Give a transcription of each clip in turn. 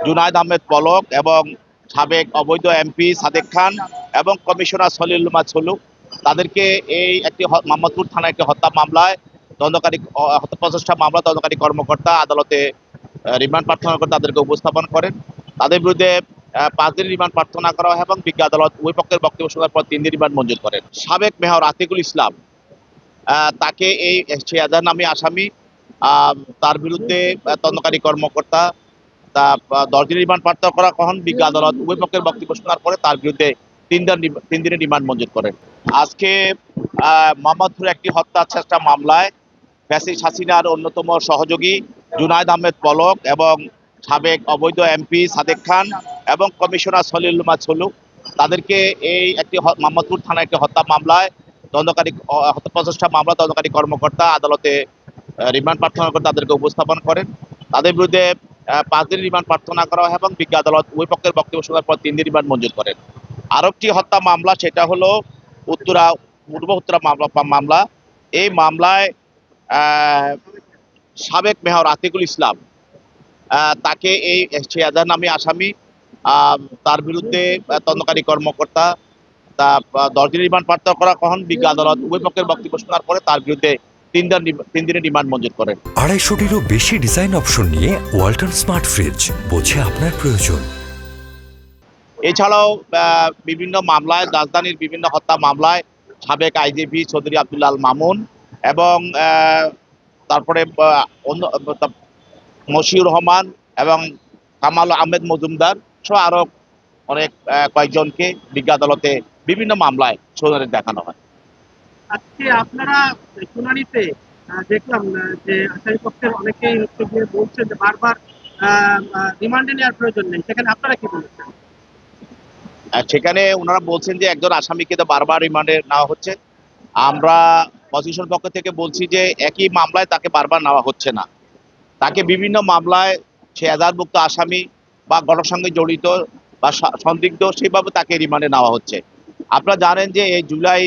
জুনায়েদ আহমেদ পলক এবং সাবেক অবৈধ এমপি সাদেক খান এবং কমিশনার সলিলুল্লাহ ছলু তাদেরকে এই একটি মোহাম্মদপুর থানার একটি হত্যা মামলায় তদন্তকারী হত্যা প্রচেষ্টা মামলা তদন্তকারী কর্মকর্তা আদালতে রিমান্ড প্রার্থনা করে তাদেরকে উপস্থাপন করেন। তাদের বিরুদ্ধে 5 দিন রিমান্ড প্রার্থনা করা হয় এবং বিজ্ঞ আদালত উভয় পক্ষের বক্তব্য শোনার পর 3 দিন রিমান্ড মঞ্জুর করেন। সাবেক মেয়র আতিকুল ইসলাম তাকে এই শেয়াজার নামে আসামি, তার বিরুদ্ধে তদন্তকারী কর্মকর্তা তা 10 দিনের রিমান্ড প্রার্থনা করা হন। বিজ্ঞ আদালত উভয় পক্ষের বক্তব্য শোনার পরে তার বিরুদ্ধে 3 দিনের রিমান্ড মঞ্জুর করেন। আজকে মোহাম্মদপুরে একটি হত্যা চেষ্টা মামলায় ফ্যাসিস্ট হাসিনার অন্যতম সহযোগী জুনায়েদ আহমেদ পলক এবং সাবেক অবৈধ এমপি সাদেক খান এবং কমিশনার সলিলুল্লাহ ছলু তাদেরকে এই একটি মোহাম্মদপুর থানার একটি হত্যা মামলায় তদন্তকারী হত্যা প্রচেষ্টা মামলা তদন্তকারী কর্মকর্তা আদালতে রিমান্ড প্রার্থনা করে তাদেরকে উপস্থাপন করেন। তাদের বিরুদ্ধে 5 দিন রিমান্ড প্রার্থনা করা হয় এবং বিজ্ঞ আদালত উভয় পক্ষের বক্তব্য শোনার পর 3 দিন রিমান্ড মঞ্জুর করেন। আরেকটি হত্যা মামলা, সেটা হলো পূর্ব উত্তরা মামলা। এই মামলায় সাবেক মেয়র আতিকুল ইসলাম তাকে এই শেয়াজার নামে আসামি, তার বিরুদ্ধে তদন্তকারী কর্মকর্তা তা 10 দিনের রিমান্ড প্রার্থনা করা হন। বিজ্ঞ আদালত উভয় পক্ষের বক্তব্য শোনার পরে তার বিরুদ্ধে 3 দিনের রিমান্ড মঞ্জুর করেন। 250-টিরও বেশি ডিজাইন অপশন নিয়ে ওয়ালটন স্মার্ট ফ্রিজ, বোঝে আপনার প্রয়োজন। এছাড়াও বিভিন্ন মামলায়, রাজধানীর বিভিন্ন হত্যা মামলায় সাবেক আইজিপি চৌধুরী আব্দুল্লাহ আল মামুন এবং তারপরে মশিউর রহমান এবং কামাল আহমেদ মজুমদার সহ আরো অনেক কয়েকজনকে বিজ্ঞ আদালতে বিভিন্ন মামলায় শুনানি দেখানো হয়। আজকে আপনারা শুনানিতে দেখলাম যে আসামি পক্ষের অনেকেই বলছেন যে বারবার রিমান্ডে নেওয়ার প্রয়োজন নেই, সেখানে আপনারা কি বলেছেন? সেখানে ওনারা বলছেন যে একজন আসামিকে তো বারবার রিমান্ডে নেওয়া হচ্ছে। আমরা প্রসিকিউশন পক্ষ থেকে বলছি যে একই মামলায় তাকে বারবার নেওয়া হচ্ছে না, তাকে বিভিন্ন মামলায় সে এজাহারভুক্ত আসামি বা ঘটনার সঙ্গে জড়িত বা সন্দিগ্ধ সেভাবে তাকে রিমান্ডে নেওয়া হচ্ছে। আপনারা জানেন যে এই জুলাই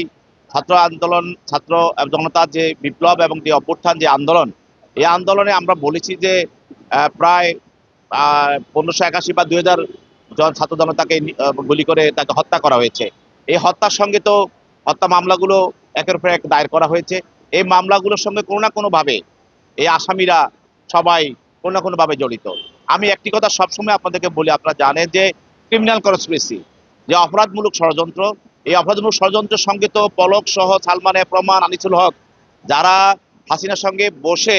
ছাত্র আন্দোলন, ছাত্র জনতার যে বিপ্লব এবং যে অভ্যুত্থান, যে আন্দোলন, এই আন্দোলনে আমরা বলেছি যে প্রায় 1581 বা 2000 জন ছাত্র জনতাকে গুলি করে তাকে হত্যা করা হয়েছে। এই হত্যার সঙ্গে তো হত্যা মামলাগুলো একের পর এক দায়ের করা হয়েছে। এই মামলাগুলোর সঙ্গে কোনো না কোনোভাবে এই আসামিরা সবাই কোনো না কোনোভাবে জড়িত। আমি একটি কথা সবসময় আপনাদেরকে বলি, আপনারা জানেন যে ক্রিমিনাল কনস্পিরেসি, যে অপরাধমূলক ষড়যন্ত্র, এই অপরাধমূলক ষড়যন্ত্রের সঙ্গে তো পলক সহ, সালমান প্রমাণ, আনিসুল হক, যারা হাসিনার সঙ্গে বসে,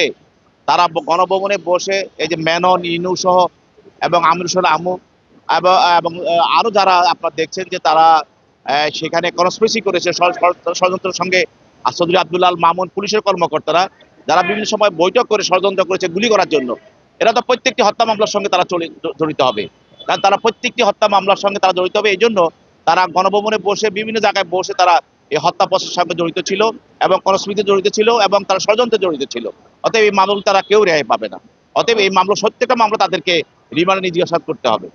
তারা গণভবনে বসে এই যে মেনন, ইনু সহ এবং আমিরুল আমু এবং আরো যারা আপনারা দেখছেন যে তারা সেখানে কনস্পিরেসি করেছে ষড়যন্ত্রের সঙ্গে, চৌধুরী আব্দুল্লাহ আল মামুন, পুলিশের কর্মকর্তারা যারা বিভিন্ন সময় বৈঠক করে ষড়যন্ত্র করেছে গুলি করার জন্য, এরা তো প্রত্যেকটি হত্যা মামলার সঙ্গে তারা জড়িত হবে। কারণ তারা প্রত্যেকটি হত্যা মামলার সঙ্গে তারা জড়িত হবে, এই জন্য তারা গণভবনে বসে, বিভিন্ন জায়গায় বসে তারা এই হত্যা প্রসেসের সঙ্গে জড়িত ছিল এবং কনস্পিরেসিতে জড়িত ছিল এবং তারা ষড়যন্ত্রে জড়িত ছিল। অতএব এই মামলা তারা কেউ রেহাই পাবে না। অতএব এই মামলা, প্রত্যেকটা মামলা তাদেরকে রিমান্ডে জিজ্ঞাসাবাদ করতে হবে।